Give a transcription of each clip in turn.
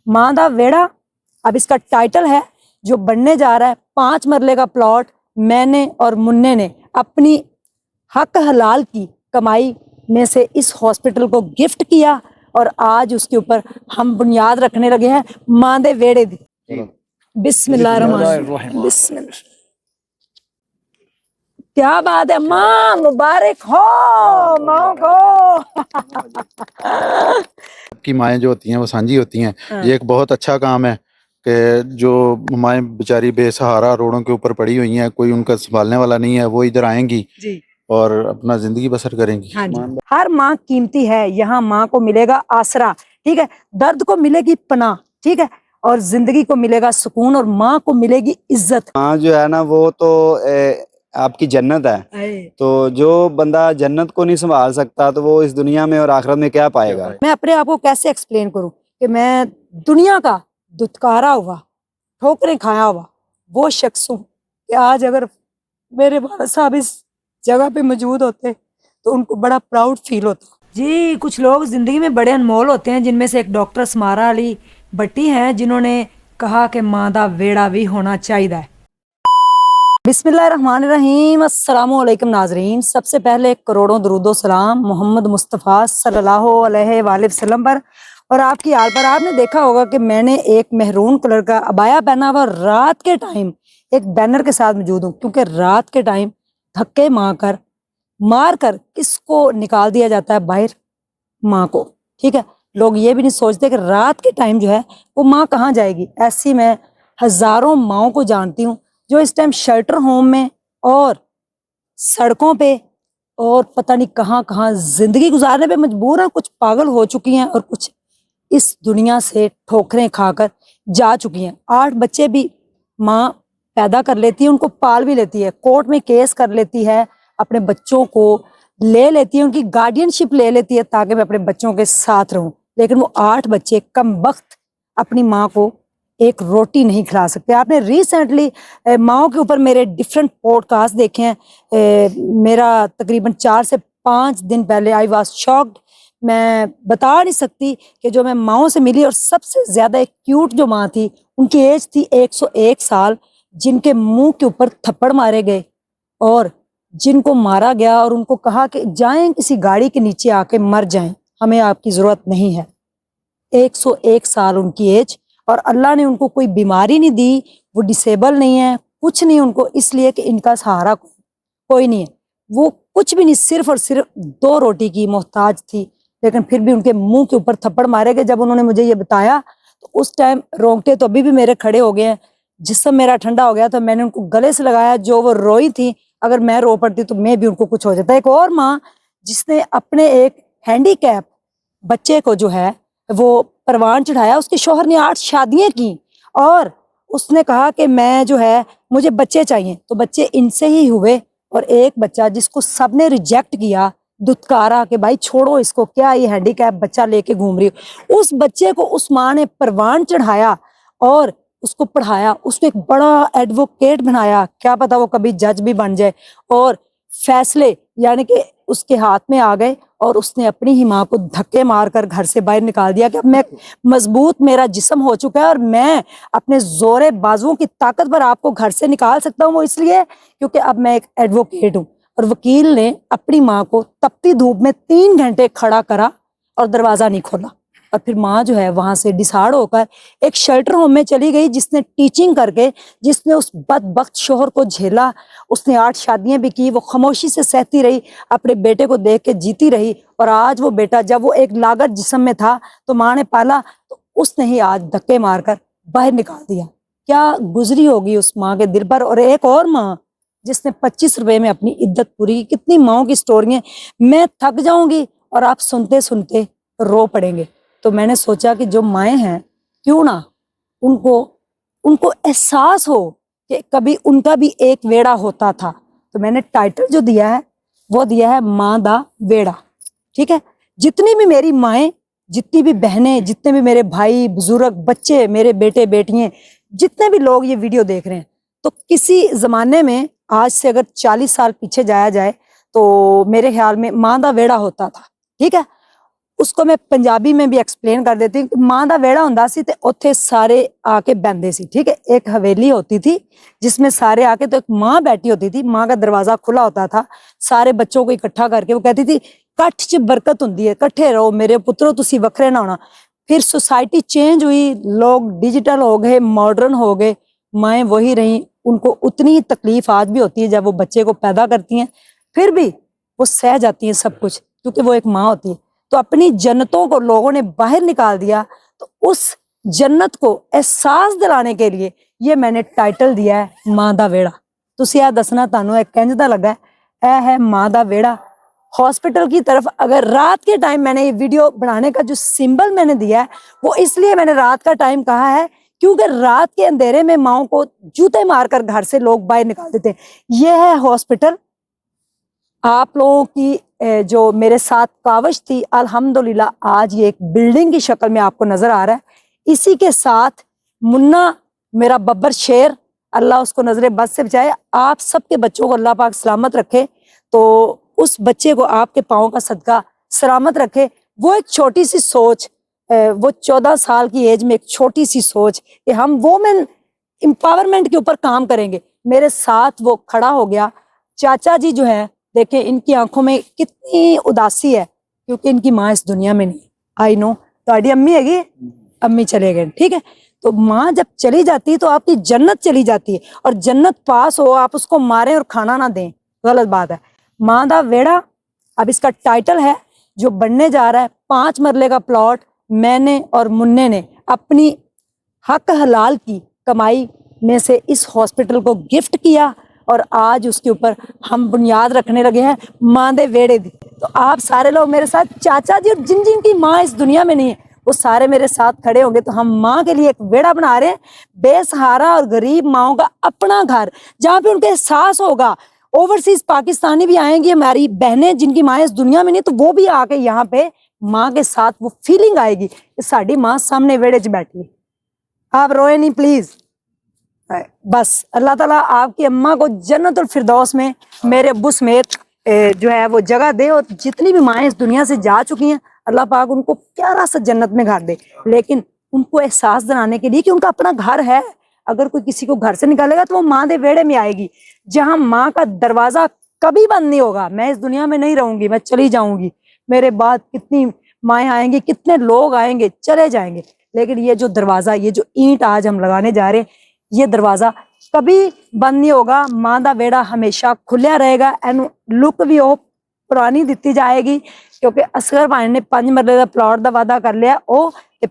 मां दा वेड़ा अब इसका टाइटल है, जो बनने जा रहा है 5 मरले का प्लॉट। मैंने और मुन्ने ने अपनी हक हलाल की कमाई में से इस हॉस्पिटल को गिफ्ट किया और आज उसके ऊपर हम बुनियाद रखने लगे हैं मां दे वेड़े दी। बिस्मिल्लाहिर्रहमानिर्रहीम। बिस्मिल्लाह। क्या बात है, मां मुबारक हो मां को। की माएँ जो होती हैं वो सांझी होती हैं। ये एक बहुत अच्छा काम है कि जो माएँ बेचारी बेसहारा रोडों के ऊपर पड़ी हुई हैं, कोई उनका संभालने वाला नहीं है, वो इधर आएंगी जी और अपना जिंदगी बसर करेंगी। हाँ जी, हर माँ कीमती है, यहाँ माँ को मिलेगा आसरा, ठीक है, दर्द को मिलेगी पनाह, ठीक है, और जिंदगी को मिलेगा सुकून और माँ को मिलेगी इज्जत। माँ जो है ना वो तो आपकी जन्नत है, तो जो बंदा जन्नत को नहीं संभाल सकता तो वो इस दुनिया में और आखिरत में क्या पाएगा। मैं अपने आप को कैसे एक्सप्लेन करूं कि मैं दुनिया का दुत्कारा हुआ, ठोकरें खाया हुआ वो शख्स हूँ कि आज अगर मेरे वाला साहब इस जगह पे मौजूद होते तो उनको बड़ा प्राउड फील होता। जी, कुछ लोग जिंदगी में बड़े अनमोल होते हैं, जिनमें से एक डॉक्टर समारा अली भट्टी हैं, जिन्होंने कहा कि मां दा वेड़ा भी होना चाहिए। बिस्मिल्लाहिर्रहमानिर्रहीम। अस्सलामु अलैकुम नाजरीन, सबसे पहले करोड़ों दरूदो सलाम मोहम्मद मुस्तफ़ा सल्लल्लाहु अलैहि वसल्लम पर और आपकी आल पर। आपने देखा होगा कि मैंने एक मेहरून कलर का अबाया पहना हुआ, रात के टाइम एक बैनर के साथ मौजूद हूँ, क्योंकि रात के टाइम धक्के मार कर किसको निकाल दिया जाता है बाहर? माँ को, ठीक है। लोग ये भी नहीं सोचते कि रात के टाइम जो है वो माँ कहाँ जाएगी। ऐसी मैं हजारों माँओं को जानती हूँ जो इस टाइम शेल्टर होम में और सड़कों पे और पता नहीं कहाँ कहाँ जिंदगी गुजारने पे मजबूर हैं। कुछ पागल हो चुकी हैं और कुछ इस दुनिया से ठोकरें खाकर जा चुकी हैं। 8 बच्चे भी माँ पैदा कर लेती है, उनको पाल भी लेती है, कोर्ट में केस कर लेती है, अपने बच्चों को ले लेती है, उनकी गार्डियनशिप ले लेती है ताकि मैं अपने बच्चों के साथ रहूं। लेकिन वो 8 बच्चे कम वक्त अपनी माँ को एक रोटी नहीं खिला सकते। आपने रिसेंटली माँओं के ऊपर मेरे डिफरेंट पॉडकास्ट देखे हैं। मेरा तकरीबन 4 से 5 दिन पहले आई वाज शॉक्ड। मैं बता नहीं सकती कि जो मैं माँओं से मिली और सबसे ज्यादा एक क्यूट जो माँ थी, उनकी एज थी 101 साल, जिनके मुंह के ऊपर थप्पड़ मारे गए और जिनको मारा गया और उनको कहा कि जाएं किसी गाड़ी के नीचे आके मर जाएं, हमें आपकी जरूरत नहीं है। 101 साल उनकी एज, और अल्लाह ने उनको कोई बीमारी नहीं दी, वो डिसेबल नहीं है, कुछ नहीं उनको, इसलिए कि इनका सहारा कोई नहीं है। वो कुछ भी नहीं, सिर्फ और सिर्फ 2 रोटी की मोहताज थी, लेकिन फिर भी उनके मुंह के ऊपर थप्पड़ मारे गए। जब उन्होंने मुझे ये बताया तो उस टाइम रोंगटे तो अभी भी मेरे खड़े हो गए हैं, जिस्म मेरा ठंडा हो गया। तो मैंने उनको गले से लगाया, जो वो रोई थी, अगर मैं रो पड़ती तो मैं भी उनको कुछ हो जाता। एक और माँ जिसने अपने एक हैंडीकैप बच्चे को जो है वो परवान चढ़ाया, उसके शौहर ने 8 शादियां की और उसने कहा कि मैं जो है मुझे बच्चे चाहिए, तो बच्चे इनसे ही हुए। और एक बच्चा जिसको सबने रिजेक्ट किया, दुत्कारा कि भाई छोड़ो इसको, क्या ये हैंडीकैप बच्चा लेके घूम रही हो, उस बच्चे को उस माँ ने परवान चढ़ाया और उसको पढ़ाया, उसको एक बड़ा एडवोकेट बनाया, क्या पता वो कभी जज भी बन जाए। और फैसले यानी कि उसके हाथ में आ गए और उसने अपनी ही माँ को धक्के मारकर घर से बाहर निकाल दिया कि अब मैं मजबूत, मेरा जिस्म हो चुका है और मैं अपने जोरे बाजुओं की ताकत पर आपको घर से निकाल सकता हूँ। वो इसलिए क्योंकि अब मैं एक एडवोकेट हूँ। और वकील ने अपनी माँ को तपती धूप में 3 घंटे खड़ा करा और दरवाजा नहीं खोला। और फिर माँ जो है वहां से डिसाइड होकर एक शेल्टर होम में चली गई, जिसने टीचिंग करके, जिसने उस बदबख्त शोहर को झेला, उसने 8 शादियां भी की, वो खामोशी से सहती रही, अपने बेटे को देख के जीती रही। और आज वो बेटा जब वो एक लागत जिस्म में था तो माँ ने पाला, तो उसने ही आज धक्के मारकर बाहर निकाल दिया। क्या गुजरी होगी उस माँ के दिल पर। और एक और माँ जिसने 25 रुपए में अपनी इद्दत पूरी की। कितनी माँओं की स्टोरियां, मैं थक जाऊंगी और आप सुनते सुनते रो पड़ेंगे। तो मैंने सोचा कि जो माएँ हैं, क्यों ना उनको एहसास हो कि कभी उनका भी एक वेड़ा होता था। तो मैंने टाइटल जो दिया है वो दिया है माँ दा वेड़ा, ठीक है। जितनी भी मेरी माएँ, जितनी भी बहनें, जितने भी मेरे भाई बुजुर्ग, बच्चे, मेरे बेटे बेटियां, जितने भी लोग ये वीडियो देख रहे हैं, तो किसी जमाने में, आज से अगर 40 साल पीछे जाया जाए तो मेरे ख्याल में माँ दा वेड़ा होता था, ठीक है। उसको मैं पंजाबी में भी एक्सप्लेन कर देती हूँ। माँ दा वेड़ा हुंदा सी ते उत्थे सारे आके बहंदे सी, ठीक है। एक हवेली होती थी जिसमें सारे आके, तो एक माँ बैठी होती थी, माँ का दरवाजा खुला होता था, सारे बच्चों को इकट्ठा करके वो कहती थी कट्ठ च बरकत हुंदी है, कट्ठे रहो मेरे पुत्रो, तुसी वखरे ना होना। फिर सोसाइटी चेंज हुई, लोग डिजिटल हो गए, मॉडर्न हो गए, माएँ वही रहीं। उनको उतनी ही तकलीफ आज भी होती है जब वो बच्चे को पैदा करती हैं, फिर भी वो सह जाती हैं सब कुछ, क्योंकि वो एक माँ होती है। तो अपनी जन्नतों को लोगों ने बाहर निकाल दिया, तो उस जन्नत को एहसास दिलाने के लिए ये मैंने टाइटल दिया है माँ दा वेड़ा। तुसी आ दसना तानू एक किंज दा लगा है। है माँ दा वेड़ा। हॉस्पिटल की तरफ अगर रात के टाइम, मैंने ये वीडियो बनाने का जो सिंबल मैंने दिया है वो इसलिए मैंने रात का टाइम कहा है, क्योंकि रात के अंधेरे में माओ को जूते मारकर घर से लोग बाहर निकाल देते हैं। ये है हॉस्पिटल। आप लोगों की जो मेरे साथ कावश थी, अल्हम्दुलिल्लाह आज ये एक बिल्डिंग की शक्ल में आपको नजर आ रहा है। इसी के साथ मुन्ना मेरा बब्बर शेर, अल्लाह उसको नजरे बद से बचाए, आप सबके बच्चों को अल्लाह पाक सलामत रखे। तो उस बच्चे को आपके पाँव का सदका सलामत रखे। वो एक छोटी सी सोच, वो 14 साल की एज में एक छोटी सी सोच कि हम वोमेन एम्पावरमेंट के ऊपर काम करेंगे, मेरे साथ वो खड़ा हो गया। चाचा जी जो है, देखें इनकी आंखों में कितनी उदासी है, क्योंकि इनकी माँ इस दुनिया में नहीं। आई नो तुम्हारी अम्मी हैगी, अम्मी चले गए, ठीक है। तो माँ जब चली जाती है तो आपकी जन्नत चली जाती है, और जन्नत पास हो आप उसको मारें और खाना ना दें, गलत बात है। माँ दा वेड़ा अब इसका टाइटल है जो बनने जा रहा है। 5 मरले का प्लॉट मैंने और मुन्ने ने अपनी हक हलाल की कमाई में से इस हॉस्पिटल को गिफ्ट किया, और आज उसके ऊपर हम बुनियाद रखने लगे हैं माँ दे वेड़े दी। तो आप सारे लोग मेरे साथ, चाचा जी और जिन जिन की माँ इस दुनिया में नहीं है वो सारे मेरे साथ खड़े होंगे। तो हम माँ के लिए एक वेड़ा बना रहे हैं, बेसहारा और गरीब माओं का अपना घर, जहाँ पे उनके एहसास होगा। ओवरसीज पाकिस्तानी भी आएंगी, हमारी बहनें जिनकी माँ इस दुनिया में नहीं, तो वो भी आके यहाँ पे माँ के साथ वो फीलिंग आएगी कि साड़ी माँ सामने वेड़े च बैठी है। आप रोए नहीं प्लीज। बस अल्लाह ताला आपकी अम्मा को जन्नतुल फिरदौस में मेरे अब्बू समेत जो है वो जगह दे, और जितनी भी माएँ इस दुनिया से जा चुकी हैं अल्लाह पाक उनको प्यारा सा जन्नत में घर दे। लेकिन उनको एहसास दिलाने के लिए कि उनका अपना घर है। अगर कोई किसी को घर से निकालेगा तो वो माँ दे वेड़े में आएगी, जहाँ माँ का दरवाजा कभी बंद नहीं होगा। मैं इस दुनिया में नहीं रहूंगी, मैं चली जाऊंगी, मेरे बाद कितनी माएँ आएंगी, कितने लोग आएंगे, चले जाएंगे, लेकिन ये जो दरवाजा, ये जो ईंट आज हम लगाने जा रहे हैं, ये दरवाजा कभी बंद नहीं होगा। माँ दा वेड़ा हमेशा खुलिया रहेगा। एनू लुक भी वो पुरानी दिती जाएगी, क्योंकि असगर भाई ने 5 मरले का प्लॉट का वादा कर लिया, ओ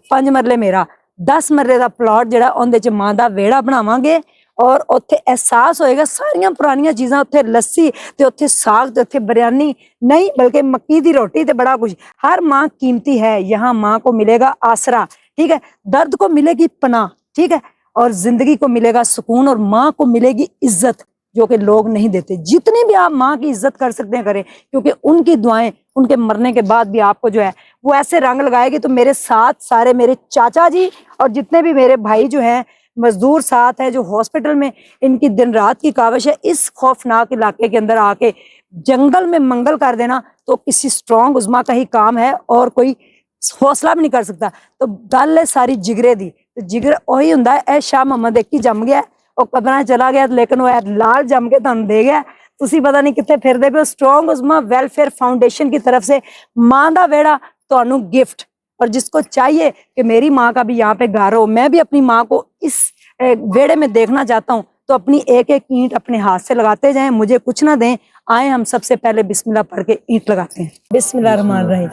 5 मरले मेरा, 10 मरले का प्लॉट जिहड़ा उहदे च माँ दा वेड़ा बनावांगे, और उत्थे एहसास होएगा सारियां पुरानियां चीज़ां, उत्थे लस्सी ते उत्थे साग ते उत्थे बिरयानी नहीं, बल्कि मक्की दी रोटी ते बड़ा कुछ। हर माँ कीमती है। यहाँ माँ को मिलेगा आसरा, ठीक है, दर्द को मिलेगी पनाह, ठीक है, और जिंदगी को मिलेगा सुकून, और माँ को मिलेगी इज्जत, जो कि लोग नहीं देते। जितनी भी आप माँ की इज्जत कर सकते हैं करें, क्योंकि उनकी दुआएं उनके मरने के बाद भी आपको जो है वो ऐसे रंग लगाएगी। तो मेरे साथ सारे मेरे चाचा जी और जितने भी मेरे भाई जो हैं मजदूर साथ हैं, जो हॉस्पिटल में इनकी दिन रात की काविश है, इस खौफनाक इलाके के अंदर आके जंगल में मंगल कर देना तो किसी स्ट्रॉन्ग उज़मा का ही काम है, और कोई हौसला भी नहीं कर सकता। तो गल है सारी जिगरे दी, जिगर ਉਹੀ ਹੁੰਦਾ है। शाह मोहम्मद एक ही जम गया और कबरां चला गया, लेकिन वो लाल जम के तुहानू दे गया। तुसी पता नहीं कितने फिरदे पे। स्ट्रॉन्ग उज़मा वेलफेयर फाउंडेशन की तरफ से माँ दा वेड़ा तुहानू गिफ्ट, और जिसको चाहिए कि मेरी माँ का भी यहाँ पे घर हो, मैं भी अपनी माँ को इस वेड़े में देखना चाहता हूँ, तो अपनी एक एक ईंट अपने हाथ से लगाते जाएं, मुझे कुछ ना दें। आए हम सबसे पहले बिस्मिल्लाह पढ़ के ईंट लगाते हैं। बिस्मिल्लाह रहमान रहीम।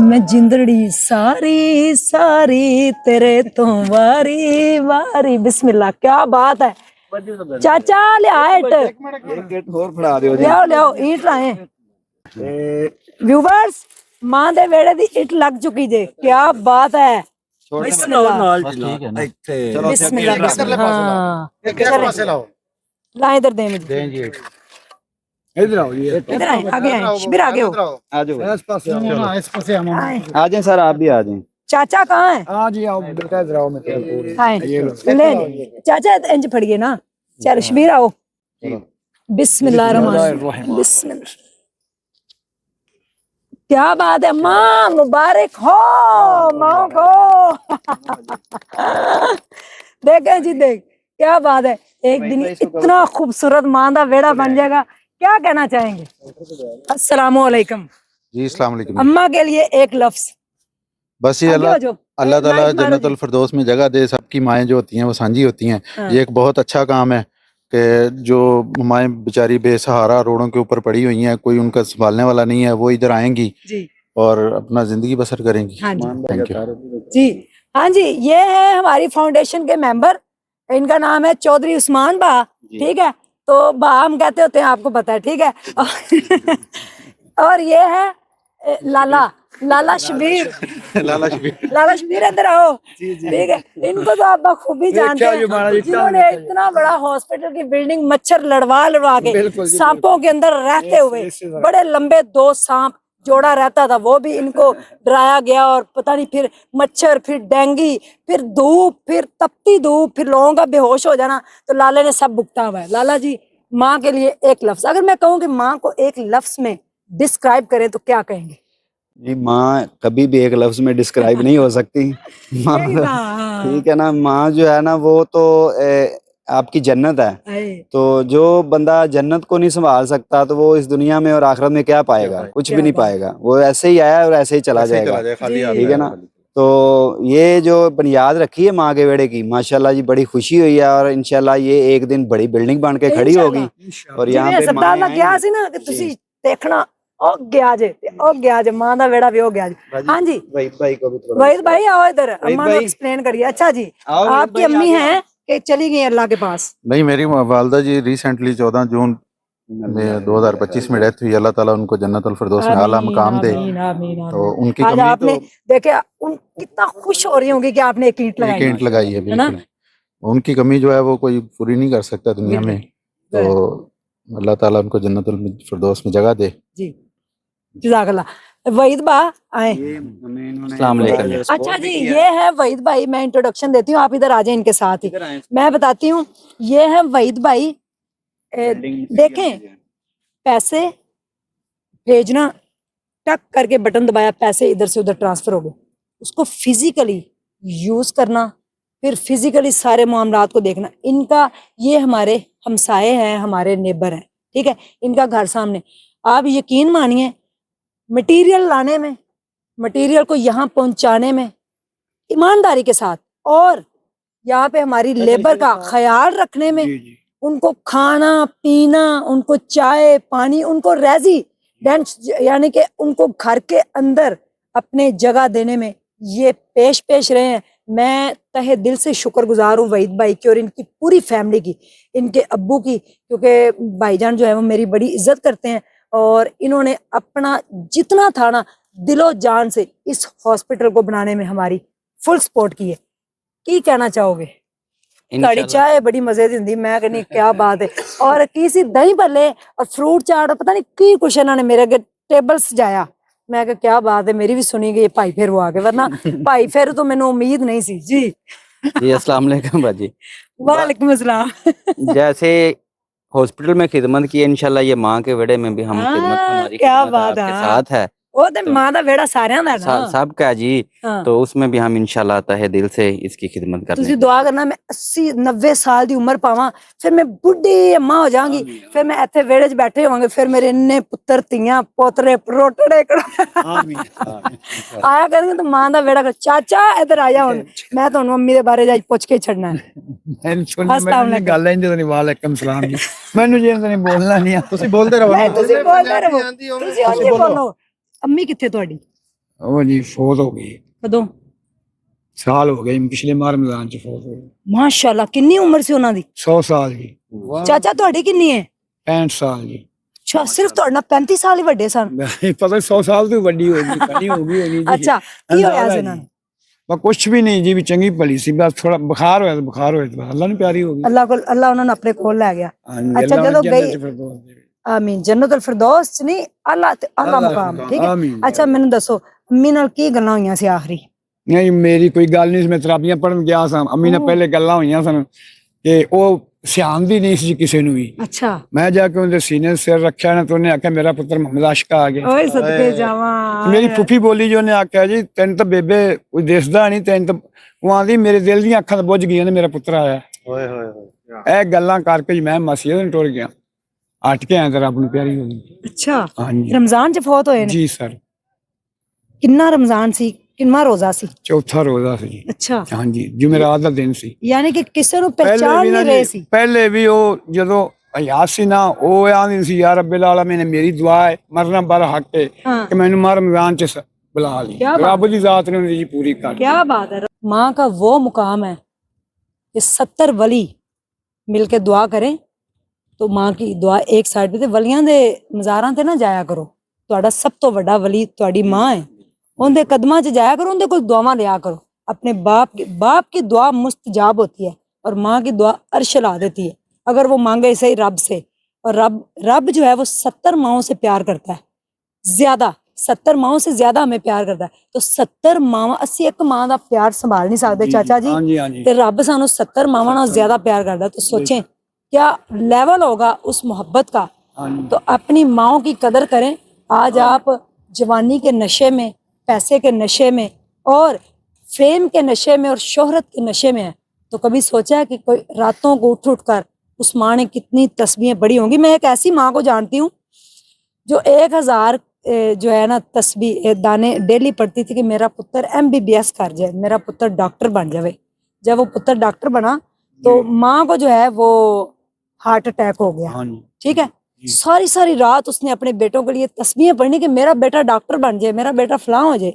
मैं जिंदड़ी सारी सारी तेरे तो वारी वारी। बिस्मिल्लाह, क्या बात है चाचा। ले ईंट और फड़ा दियो जी। लियाओ लियाओ ईंट लाए। व्यूवर्स, मां दे वेड़े दी ईंट लग चुकी जे, क्या बात है। बिस्मिल्लाह बिस्मिल्लाह। हाँ ला इधर दे मुझे, इधर आओ जी, इधर आए, आगे आए, शिबिर आगे हो, आ जाओ इस पास हम आए। आ जाए सर, आप भी आ जाए। चाचा कहाँ है? आ जी आओ बेटा, इधर आओ। मैं आए ले चाचा, इंज फड़िए ना। चल शिबिर आओ। बिस्मिल्लाह रहमान बिस्मिल्लाह। क्या बात है माँ, मुबारक हो माँ को। देखें जी, देख क्या बात है, एक दिन इतना खूबसूरत माँ का बेड़ा बन जाएगा। क्या कहना चाहेंगे? अस्सलामु अलैकुम। जी अस्सलाम वालेकुम। अम्मा के लिए एक लफ्ज। बस ये आगे हो जाओ। अल्लाह ताला माइक मारो जन्नतुल जी। फिरदौस में जगह दे। सबकी माएँ जो होती हैं वो सांझी होती हैं। हाँ। ये एक बहुत अच्छा काम है कि जो माएँ बेचारी बेसहारा रोडों के ऊपर पड़ी हुई हैं, कोई उनका संभालने वाला नहीं है, वो इधर आएंगी जी और अपना ज़िंदगी बसर करेंगी। हाँ जी थैंक यू। जी हाँ जी, ये है हमारी फाउंडेशन के मेंबर, इनका नाम है चौधरी उस्मान बा। ठीक है, तो बा हम कहते होते हैं, आपको पता है, ठीक है। और ये है लाला शबीर। लाला शबीर। लाला शबीर इधर आओ। ठीक है, इनको तो आप बखूबी जानते हैं, जिन्होंने इतना बड़ा हॉस्पिटल की बिल्डिंग मच्छर लड़वा के सांपों के अंदर रहते हुए, बड़े लंबे 2 सांप जोड़ा रहता था, वो भी इनको डराया गया, और पता नहीं फिर मच्छर, फिर डेंगू, फिर धूप, फिर तपती धूप, फिर लोगों का बेहोश हो जाना, तो लाले ने सब भुगता हुआ है। लाला जी, माँ के लिए एक लफ्ज, अगर मैं कहूँ कि माँ को एक लफ्ज में डिस्क्राइब करें तो क्या कहेंगे? जी, माँ कभी भी एक लफ्ज में डिस्क्राइब नहीं हो सकती। माँ ठीक है ना, माँ जो है ना वो तो आपकी जन्नत है। तो जो बंदा जन्नत को नहीं संभाल सकता तो वो इस दुनिया में और आखिरत में क्या पाएगा? कुछ भी नहीं पाएगा। वो ऐसे ही आया और ऐसे ही चला जाएगा। ठीक है ना, तो ये जो बुनियाद रखी है माँ के बेड़े की, माशाल्लाह जी, बड़ी खुशी हुई है, और इंशाल्लाह ये एक दिन बड़ी बिल्डिंग बन के खड़ी होगी। और यहाँ पे सरदार लग गया सी ना कि तुसी देखना, ओ गया जे मां दा बेड़ा भी हो गया जे। हाँ जी, वहीद भाई को भी थोड़ा, वहीद भाई आओ इधर, अम्मा को एक्सप्लेन करिए। अच्छा जी, आपकी अम्मी हैं कि चली गई अल्लाह के पास? नहीं, मेरी वालदा जी रिसेंटली 14 जून में 2025 में डेथ हुई। अल्लाह ताला उनको जन्नतुल फिरदौस में आला मकाम दे। तो उनकी आज कमी आपने तो देखे, उन कितना खुश हो रही होंगी कि आपने एक ईंट लगाई। एक ईंट लगाई है, बिल्कुल। उनकी कमी जो है वो कोई पूरी नहीं कर सकता दुनिया में। तो अल्लाह ताला उनको जन्नतुल फिरदौस में जगह दे। जी, जज़ाकल्लाह। वहीद बा आए। अस्सलाम वालेकुम। अच्छा जी, ये है वहीद भाई, मैं इंट्रोडक्शन देती हूँ, आप इधर आ जाए इनके साथ ही। मैं बताती हूँ, ये है वहीद भाई। देखें, पैसे भेजना, टक करके बटन दबाया, पैसे इधर से उधर ट्रांसफर हो गए। उसको फिजिकली यूज करना, फिर फिजिकली सारे मामलात को देखना। इनका, ये हमारे हमसाए हैं, हमारे नेबर हैं, ठीक है, इनका घर सामने। आप यकीन मानिए, मटेरियल लाने में, मटेरियल को यहाँ पहुंचाने में ईमानदारी के साथ, और यहाँ पे हमारी लेबर का ख्याल रखने में, उनको खाना पीना, उनको चाय पानी, उनको रेजिडेंस यानी कि उनको घर के अंदर अपने जगह देने में ये पेश रहे हैं। मैं तहे दिल से शुक्रगुजार हूँ वहीद भाई की और इनकी पूरी फैमिली की, इनके अब्बू की, क्योंकि भाईजान जो है वो मेरी बड़ी इज्जत करते हैं, और इन्होंने अपना जितना था ना दिलो जान से इस हॉस्पिटल को बनाने में हमारी फुल सपोर्ट की है। की कहना चाहोगे? कड़ी चाय बड़ी मजे दी हुंदी, मैं कहनी क्या बात है। और किसी दही भल्ले और फ्रूट चाट, पता नहीं की कुछ इन्होंने मेरे अगे टेबल सजाया। मैं कहा क्या बात है, मेरी भी सुनी गई भाई फेरू आ गए, वरना भाई फेरू तो मैंने उम्मीद नहीं सी। जी जी, अस्सलाम वालेकुम बाजी। वालेकुम अस्सलाम। जैसे हॉस्पिटल में खिदमत की, इंशाल्लाह ये माँ के बेड़े में भी हम खिदमत, हमारी क्या खिदमत बात आपके है। साथ है। वो तो माँ दा बेड़ा सारियां दा ना, सबका जी। हाँ। तो उसमें भी हम इंशाल्लाह तहे दिल से इसकी खिदमत करने तुसी दुआ करना मैं 80-90 साल दी उम्र पावां, फिर मैं बुढ़ी अम्मा हो जाऊंगी, फिर मैं इत्थे वेड़े च बैठे होवांगे, फिर मेरे इन्ने पुत्तर तियां पोतरे परोटड़े आया करेंगे तो मां दा बेड़ा कर, चाचा इधर आया हुन मैं तुहानू अम्मी दे बारे च पुछ के छड़ना है। अस्सलाम वालेकुम। गल है जो नहीं, वालेकुम सलाम जी। मैनू जी नहीं बोलना नहीं है, तुसी बोलते रहो नहीं, ना। तुसी बोलदे रहो, तुसी आगे बोलो। अम्मी कित्थे तुहाडी? ओ जी फौत हो गई, कदों? साल हो गए, पिछले माह रमजान च फौत हो गई। माशाल्लाह, किन्नी उम्र सी उन्हां दी? 100 साल की। चाचा तुहाडी किन्नी है? 65 साल की। अच्छा, सिर्फ तुहाडे नाल 35 साल ही वड्डे सन। नहीं पता 100 साल तो वड्डी होगी, कहीं होगी जी। अच्छा, की होया सी उन्हां नूं? बस कुछ भी नहीं जी, भी चंगी भली सी, बस थोड़ा बुखार होया तो बुखार होया तो अल्लाह ने प्यारी होगी। अल्लाह उन्हां नूं अपने कोल लै गया। अच्छा, जदों गई, आमीन, जन्नतुल फिरदौस च नहीं, अल्लाह ते आला मकाम, ठीक है। अच्छा, मैनू दसो अम्मी नाल की गल्लां होईयां सी आखरी? नहीं मेरी कोई गल नहीं, मैं तराबियां पढ़न गया सा, अम्मी ने पहले गल्लां होईयां सन कि ओ ਸਿਆਣਦੀ ਨਹੀਂ ਸੀ ਕਿਸੇ ਨੂੰ ਵੀ। ਅੱਛਾ, ਮੈਂ ਜਾ ਕੇ ਉਹਦੇ ਸੀਨੇ ਤੇ ਸਿਰ ਰੱਖਿਆ ਨਾ, ਤੇ ਉਹਨੇ ਆਖਿਆ ਮੇਰਾ ਪੁੱਤਰ ਮੁਹੰਮਦ ਆਸ਼ਕਾ ਆ ਗਿਆ। ਓਏ ਸਦਕੇ ਜਾਵਾਂ। ਮੇਰੀ ਫੁੱਫੀ ਬੋਲੀ ਜੀ, ਉਹਨੇ ਆਖਿਆ ਜੀ ਤੈਨੂੰ ਤਾਂ ਬੇਬੇ ਕੋਈ ਦਿਸਦਾ ਨਹੀਂ, ਤੈਨੂੰ ਤਾਂ ਉਹ ਆਂਦੀ ਮੇਰੇ ਦਿਲ ਦੀਆਂ ਅੱਖਾਂ ਤਾਂ ਬੁੱਝ ਗਈਆਂ ਨੇ, ਮੇਰਾ ਪੁੱਤਰ ਆਇਆ। ਓਏ ਹੋਏ ਹੋਏ। ਇਹ ਗੱਲਾਂ ਕਰਕੇ ਜੀ ਮੈਂ ਮਸੀਹ ਨੂੰ ਟੁਰ ਗਿਆ, ਹਟ ਕੇ ਆਇਆ ਤੇ ਰੱਬ ਨੂੰ ਪਿਆਰੀ ਹੋ ਗਈ। ਅੱਛਾ, ਹਾਂਜੀ ਰਮਜ਼ਾਨ ਚ ਫੌਤ ਹੋਏ ਨੇ। ਜੀ ਸਰ, ਕਿੰਨਾ ਰਮਜ਼ਾਨ ਸੀ, ਕਿੰਨਾ ਰੋਜ਼ਾ ਸੀ? ਚੌਥਾ ਰੋਜ਼ਾ ਸੀ ਜੀ। ਅੱਛਾ, ਹਾਂਜੀ, ਜੁਮੇਰਾਤ ਦਾ ਦਿਨ ਸੀ। ਯਾਨੀ ਕਿ ਕਿਸੇ ਨੂੰ ਪਹਿਲੇ ਪਹਿਚਾਨ ਵੀ ਨਾ ਨਹੀਂ ਰਹੇ ਜੀ, ਸੀ। ਪਹਿਲੇ ਵੀ ਉਹ ਜਦੋਂ ਹਯਾਤ ਸੀ ਨਾ, ਉਹ ਆਂਦੀ ਸੀ ਯਾ ਰੱਬਿਲ ਆਲਮੀਨ, ਮੇਰੀ ਦੁਆ ਹੈ ਮਰਨਾ ਬਰ ਹੱਕ ਹੈ हाँ, کہ میں نے مار رمضان سے بلا لی، کیا بات رب کی ذات نے جی پوری کر دی۔ کیا بات ہے۔ ماں کا وہ مقام ہے کہ 70 ولی مل کے دعا کریں تو ماں کی دعا ایک سائڈ پہ تے ولیاں دے مزاراں تے نہ جایا کرو، تہاڈا سب تو بڑا ولی تہاڈی ماں ہے، اون دے قدماں چ جایا کرو، اون دے کول دعاواں لیا کرو۔ اپنے باپ کی دعا مستجاب ہوتی ہے اور ماں کی دعا عرش لا دیتی ہے اگر وہ مانگے صحیح رب سے۔ اور رب جو ہے وہ 70 ماؤں سے پیار کرتا ہے، زیادہ 70 ماؤں سے زیادہ ہمیں پیار کرتا ہے۔ تو 70 ماواں، اسی ایک ماں دا پیار سنبھال نہیں سکتے چاچا جی، ہاں جی ہاں جی، تے رب سانو 70 ماواں نال زیادہ پیار کرتا ہے۔ تو سوچیں کیا لیول ہوگا اس محبت کا۔ ہاں جی، تو اپنی ماؤں کی قدر کریں۔ آج آپ جوانی کے نشے میں، پیسے کے نشے میں اور فیم کے نشے میں اور شہرت کے نشے میں ہیں، تو کبھی سوچا ہے کہ کوئی راتوں کو اٹھ کر اس ماں نے کتنی تسبیحیں پڑھی ہوں گی؟ میں ایک ایسی ماں کو جانتی ہوں جو 1000 جو ہے نا تسبیح دانے ڈیلی پڑھتی تھی کہ میرا پتر MBBS کر جائے، میرا پتر ڈاکٹر بن جائے۔ جب وہ پتر ڈاکٹر بنا تو ماں کو جو ہے وہ ہارٹ اٹیک ہو گیا، ہاں جی، ٹھیک ہے۔ ساری رات اس نے اپنے بیٹوں کے لیے تسبیحیں پڑھنی کہ میرا بیٹا ڈاکٹر بن جائے، میرا بیٹا فلاں ہو جائے۔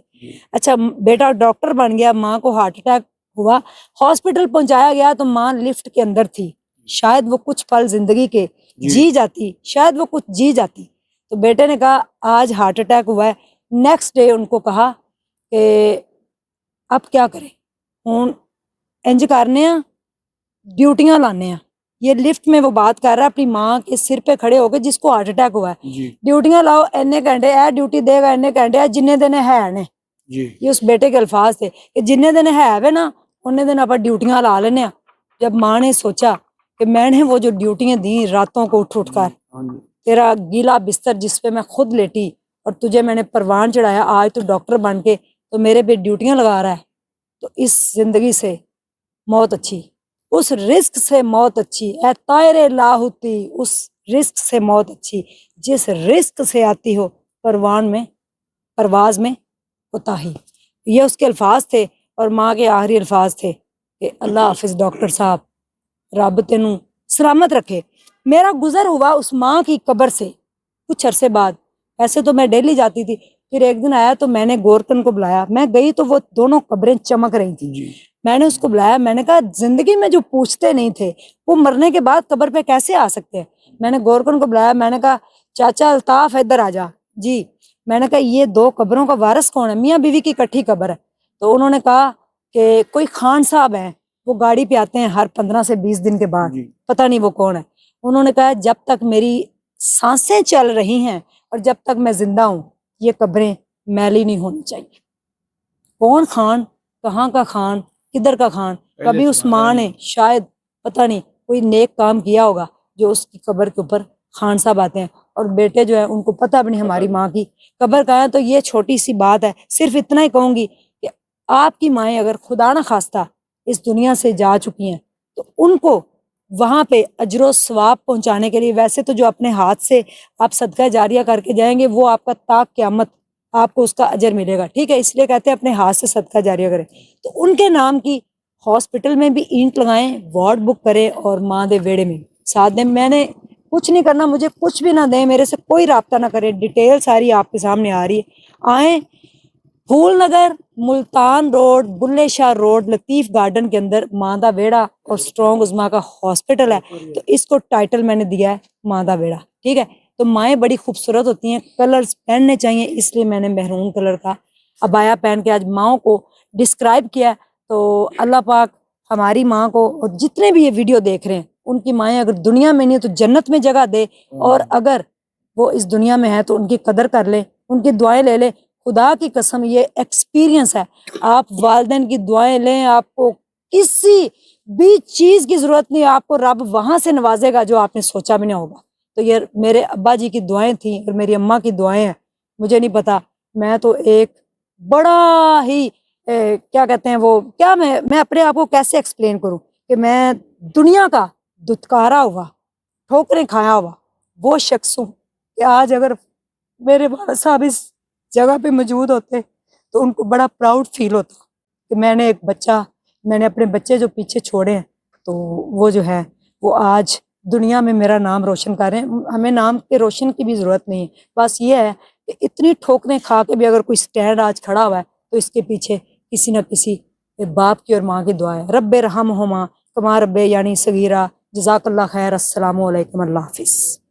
اچھا، بیٹا ڈاکٹر بن گیا، ماں کو ہارٹ اٹیک ہوا، ہاسپٹل پہنچایا گیا تو ماں لفٹ کے اندر تھی، شاید وہ کچھ پل زندگی کے جی جاتی، شاید وہ کچھ جی جاتی۔ تو بیٹے نے کہا آج ہارٹ اٹیک ہوا ہے۔ نیکسٹ ڈے ان کو کہا کہ اب کیا کریں، ہوں انج کرنے ہیں، ڈیوٹیاں لانے ہیں۔ یہ لفٹ میں وہ بات کر رہا ہے اپنی ماں کے سر پہ کھڑے ہو کے جس کو ہارٹ اٹیک ہوا ہے، جی ڈیوٹیاں لاؤ، اینے گھنٹے اے ڈیوٹی دے گا، اینے گھنٹے اے جننے دن ہے نے۔ جی، یہ اس بیٹے کے الفاظ تھے کہ جننے دن ہے وے نا اننے دن آپ ڈیوٹیاں لا لینے ہیں۔ جب ماں نے سوچا کہ میں نے وہ جو ڈیوٹیاں دیں راتوں کو اٹھ کر، ہاں جی، تیرا گیلا بستر جس پہ میں خود لیٹی اور تجھے میں نے پروان چڑھایا، آج تو ڈاکٹر بن کے تو میرے پہ ڈیوٹیاں لگا رہا ہے، تو اس زندگی سے موت اچھی، اس رزق سے موت اچھی، اے طائر لاہوتی، اس رزق سے موت اچھی جس رزق سے آتی ہو پرواز میں کوتاہی۔ یہ اس کے الفاظ تھے اور ماں کے آخری الفاظ تھے کہ اللہ حافظ ڈاکٹر صاحب، رب تینوں سلامت رکھے۔ میرا گزر ہوا اس ماں کی قبر سے کچھ عرصے بعد، ایسے تو میں ڈیلی جاتی تھی، پھر ایک دن آیا تو میں نے گورکن کو بلایا، میں گئی تو وہ دونوں قبریں چمک رہی تھیں۔ جی، میں نے اس کو بلایا، میں نے کہا زندگی میں جو پوچھتے نہیں تھے وہ مرنے کے بعد قبر پہ کیسے آ سکتے ہیں؟ میں نے گورکن کو بلایا، میں نے کہا چاچا الطاف ادھر آ جا۔ جی، میں نے کہا یہ 2 قبروں کا وارث کون ہے؟ میاں بیوی کی اکٹھی قبر ہے۔ تو انہوں نے کہا کہ کوئی خان صاحب ہیں، وہ گاڑی پہ آتے ہیں ہر 15 سے 20 دن کے بعد، جی، پتہ نہیں وہ کون ہے۔ انہوں نے کہا جب تک میری سانسیں چل رہی ہیں اور جب تک میں زندہ ہوں یہ قبریں میلی نہیں ہونی چاہیے۔ کون خان، کہاں کا خان، کدھر کا خان؟ کبھی اس ماں نے شاید پتہ نہیں کوئی نیک کام کیا ہوگا جو اس کی قبر کے اوپر خان صاحب آتے ہیں، اور بیٹے جو ہیں ان کو پتہ بھی نہیں ہماری ماں کی قبر کہاں ہے۔ تو یہ چھوٹی سی بات ہے، صرف اتنا ہی کہوں گی کہ آپ کی مائیں اگر خدا نہ خواستہ اس دنیا سے جا چکی ہیں تو ان کو وہاں پہ اجر و ثواب پہنچانے کے لیے، ویسے تو جو اپنے ہاتھ سے آپ صدقہ جاریہ کر کے جائیں گے وہ آپ کا تا قیامت آپ کو اس کا اجر ملے گا، ٹھیک ہے؟ اس لیے کہتے ہیں اپنے ہاتھ سے صدقہ جاریہ کریں۔ تو ان کے نام کی ہاسپٹل میں بھی اینٹ لگائیں، وارڈ بک کریں اور ماں دے ویڑے میں ساتھ دیں۔ میں نے کچھ نہیں کرنا، مجھے کچھ بھی نہ دیں، میرے سے کوئی رابطہ نہ کرے، ڈیٹیل ساری آپ کے سامنے آ رہی ہے۔ آئیں پھول نگر، ملتان روڈ، بلے شاہ روڈ، لطیف گارڈن کے اندر ماں دا ویڑا اور اسٹرانگ عظما کا ہاسپٹل ہے، تو اس کو ٹائٹل میں نے دیا ہے ماں دا ویڑا، ٹھیک ہے؟ تو مائیں بڑی خوبصورت ہوتی ہیں، کلرز پہننے چاہیے، اس لیے میں نے مہرون کلر کا عبایا پہن کے آج ماؤں کو ڈسکرائب کیا۔ تو اللہ پاک ہماری ماں کو، اور جتنے بھی یہ ویڈیو دیکھ رہے ہیں ان کی مائیں اگر دنیا میں نہیں تو جنت میں جگہ دے، اور اگر وہ اس دنیا میں ہے تو ان کی قدر کر لیں، ان کی دعائیں لے لیں۔ خدا کی قسم یہ ایکسپیرینس ہے، آپ والدین کی دعائیں لیں، آپ کو किसी भी चीज की जरूरत नहीं, आपको रब वहां से नवाजेगा जो आपने सोचा भी नहीं होगा। तो ये मेरे अब्बा जी की दुआएं थी और मेरी अम्मा की दुआएं हैं। मुझे नहीं पता, मैं तो एक बड़ा ही क्या कहते हैं वो, क्या मैं अपने आप को कैसे एक्सप्लेन करूं कि मैं दुनिया का दुत्कारा हुआ, ठोकरें खाया हुआ वो शख्स हूँ कि आज अगर मेरे वालिद साहब इस जगह पे मौजूद होते तो उनको बड़ा प्राउड फील होता कि मैंने अपने बच्चे जो पीछे छोड़े हैं, तो वो जो है वो आज दुनिया में मेरा नाम रोशन कर रहे हैं। हमें नाम के रोशन की भी ज़रूरत नहीं है, बस ये है कि इतनी ठोकरें खा के भी अगर कोई स्टैंड आज खड़ा हुआ है तो इसके पीछे किसी न किसी बाप की और माँ की दुआ है। रब्बे रहम होमा कमा रब्बे यानी सगीरा। जज़ाकल्लाह खैर। अस्सलामु अलैकुम, अल्लाह हाफिज़।